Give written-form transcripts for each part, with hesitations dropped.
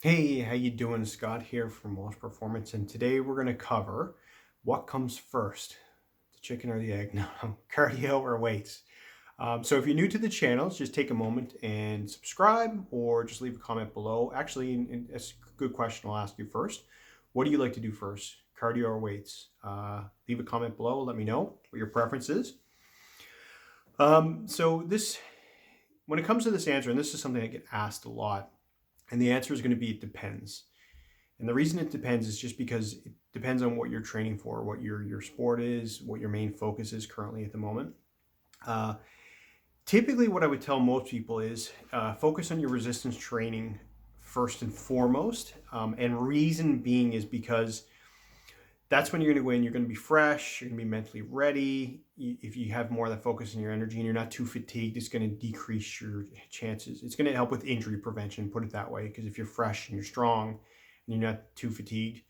Hey, how you doing? Scott here from Walsh Performance, and today we're going to cover what comes first, the chicken or the egg? No, cardio or weights. So if you're new to the channel, just take a moment and subscribe, or just leave a comment below. Actually, it's a good question. I'll ask you first. What do you like to do first, cardio or weights? Leave a comment below. Let me know what your preference is. When it comes to this answer, and this is something I get asked a lot, and the answer is going to be it depends. And the reason it depends is just because it depends on what you're training for, what your sport is, what your main focus is currently at the moment. Uh, Typically, what I would tell most people is focus on your resistance training first and foremost. And reason being is because that's when you're going to go in, you're going to be fresh, you're going to be mentally ready. If you have more of that focus in your energy and you're not too fatigued, it's going to decrease your chances. It's going to help with injury prevention, put it that way, because if you're fresh and you're strong and you're not too fatigued,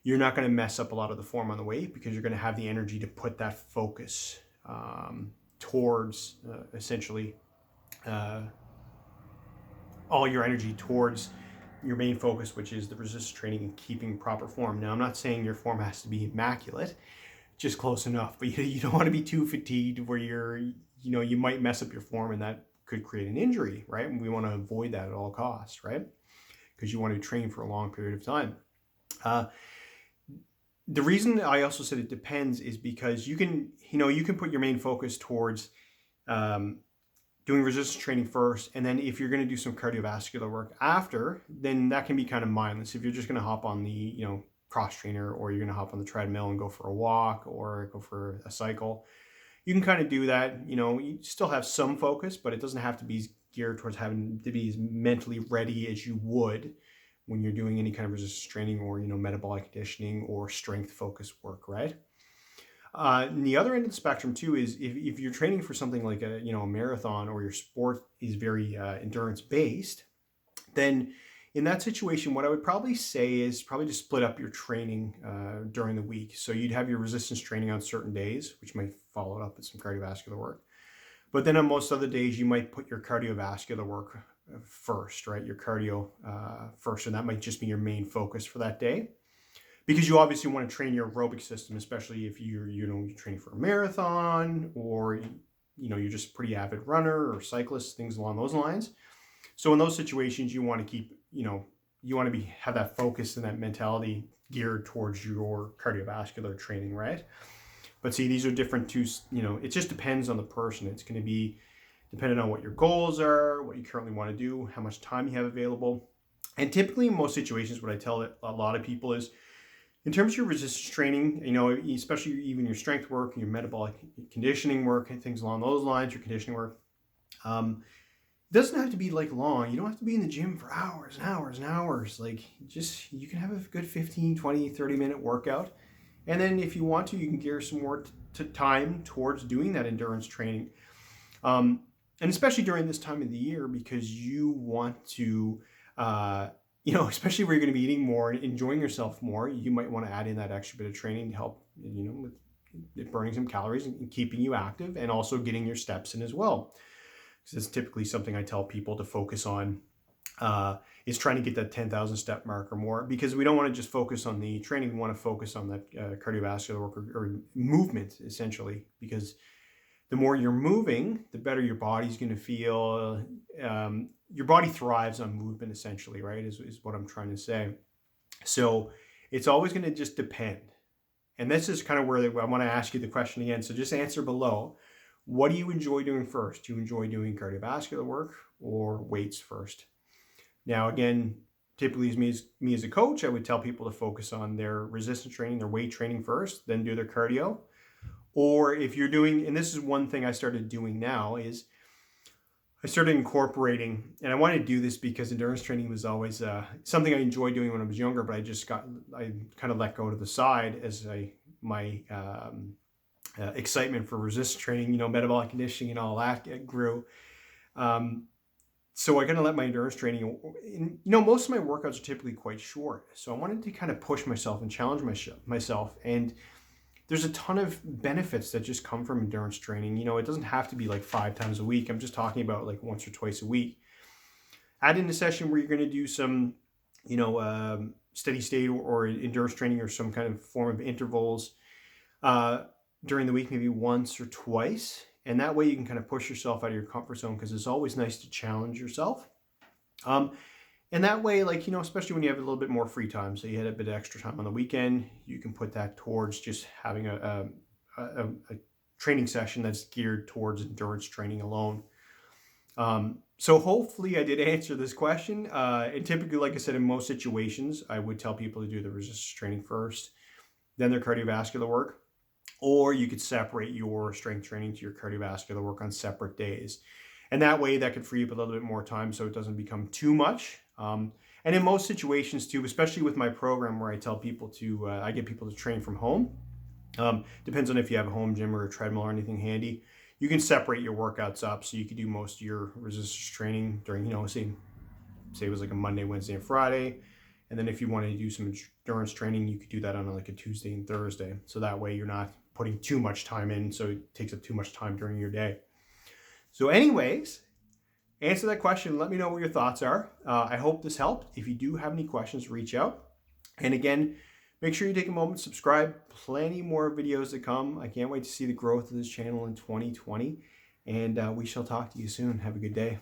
you're not going to mess up a lot of the form on the weight because you're going to have the energy to put that focus towards essentially all your energy towards your main focus, which is the resistance training and keeping proper form. Now, I'm not saying your form has to be immaculate, just close enough, but you don't want to be too fatigued where you might mess up your form and that could create an injury, right? And we want to avoid that at all costs, right? Because you want to train for a long period of time. The reason I also said it depends is because you can put your main focus towards doing resistance training first, and then if you're going to do some cardiovascular work after, then that can be kind of mindless. If you're just going to hop on the cross trainer, or you're going to hop on the treadmill and go for a walk or go for a cycle, you can kind of do that. You still have some focus, but it doesn't have to be geared towards having to be as mentally ready as you would when you're doing any kind of resistance training or metabolic conditioning or strength focused work, right? And the other end of the spectrum too is if you're training for something like a marathon, or your sport is very endurance based, then in that situation, what I would probably say is probably to split up your training during the week. So you'd have your resistance training on certain days, which might follow up with some cardiovascular work. But then on most other days, you might put your cardiovascular work first, right? Your cardio first, and that might just be your main focus for that day. Because you obviously want to train your aerobic system, especially if you're training for a marathon, or you're just a pretty avid runner or cyclist, things along those lines. So in those situations, you want to keep you want to have that focus and that mentality geared towards your cardiovascular training, right? But see, these are different too. It just depends on the person. It's going to be dependent on what your goals are, what you currently want to do, how much time you have available. And typically in most situations, what I tell a lot of people is, in terms of your resistance training, especially even your strength work, your metabolic conditioning work, and things along those lines, your conditioning work, it doesn't have to be like long. You don't have to be in the gym for hours and hours and hours. Like, you can have a good 15, 20, 30-minute workout. And then if you want to, you can gear some more time towards doing that endurance training. And especially during this time of the year, because you want to, especially where you're going to be eating more and enjoying yourself more, you might want to add in that extra bit of training to help, with burning some calories and keeping you active, and also getting your steps in as well. Because it's typically something I tell people to focus on, is trying to get that 10,000 step mark or more, because we don't want to just focus on the training. We want to focus on that cardiovascular work or movement, essentially, because the more you're moving, the better your body's going to feel. Your body thrives on movement, essentially, right? Is what I'm trying to say. So it's always going to just depend. And this is kind of where I want to ask you the question again. So just answer below. What do you enjoy doing first? Do you enjoy doing cardiovascular work or weights first? Now, again, typically me as a coach, I would tell people to focus on their resistance training, their weight training first, then do their cardio. Or if you're doing, and this is one thing I started doing now, is I started incorporating, and I wanted to do this because endurance training was always something I enjoyed doing when I was younger, but I kind of let go to the side as my excitement for resistance training, metabolic conditioning and all that grew. So I kind of let my endurance training, most of my workouts are typically quite short. So I wanted to kind of push myself and challenge myself. And there's a ton of benefits that just come from endurance training. It doesn't have to be like 5 times a week. I'm just talking about like once or twice a week. Add in a session where you're going to do some steady state or endurance training or some kind of form of intervals uh, during the week, maybe once or twice. And that way you can kind of push yourself out of your comfort zone, because it's always nice to challenge yourself. Um, and that way, especially when you have a little bit more free time, so you had a bit of extra time on the weekend, you can put that towards just having a training session that's geared towards endurance training alone. So hopefully I did answer this question. And typically, like I said, in most situations, I would tell people to do the resistance training first, then their cardiovascular work. Or you could separate your strength training to your cardiovascular work on separate days. And that way that could free up a little bit more time so it doesn't become too much. And in most situations too, especially with my program where I tell people I get people to train from home. Depends on if you have a home gym or a treadmill or anything handy. You can separate your workouts up, so you could do most of your resistance training during, say it was like a Monday, Wednesday, and Friday. And then if you wanted to do some endurance training, you could do that on like a Tuesday and Thursday. So that way you're not putting too much time in, so it takes up too much time during your day. So anyways, answer that question. Let me know what your thoughts are. I hope this helped. If you do have any questions, reach out. And again, make sure you take a moment to subscribe. Plenty more videos to come. I can't wait to see the growth of this channel in 2020. And we shall talk to you soon. Have a good day.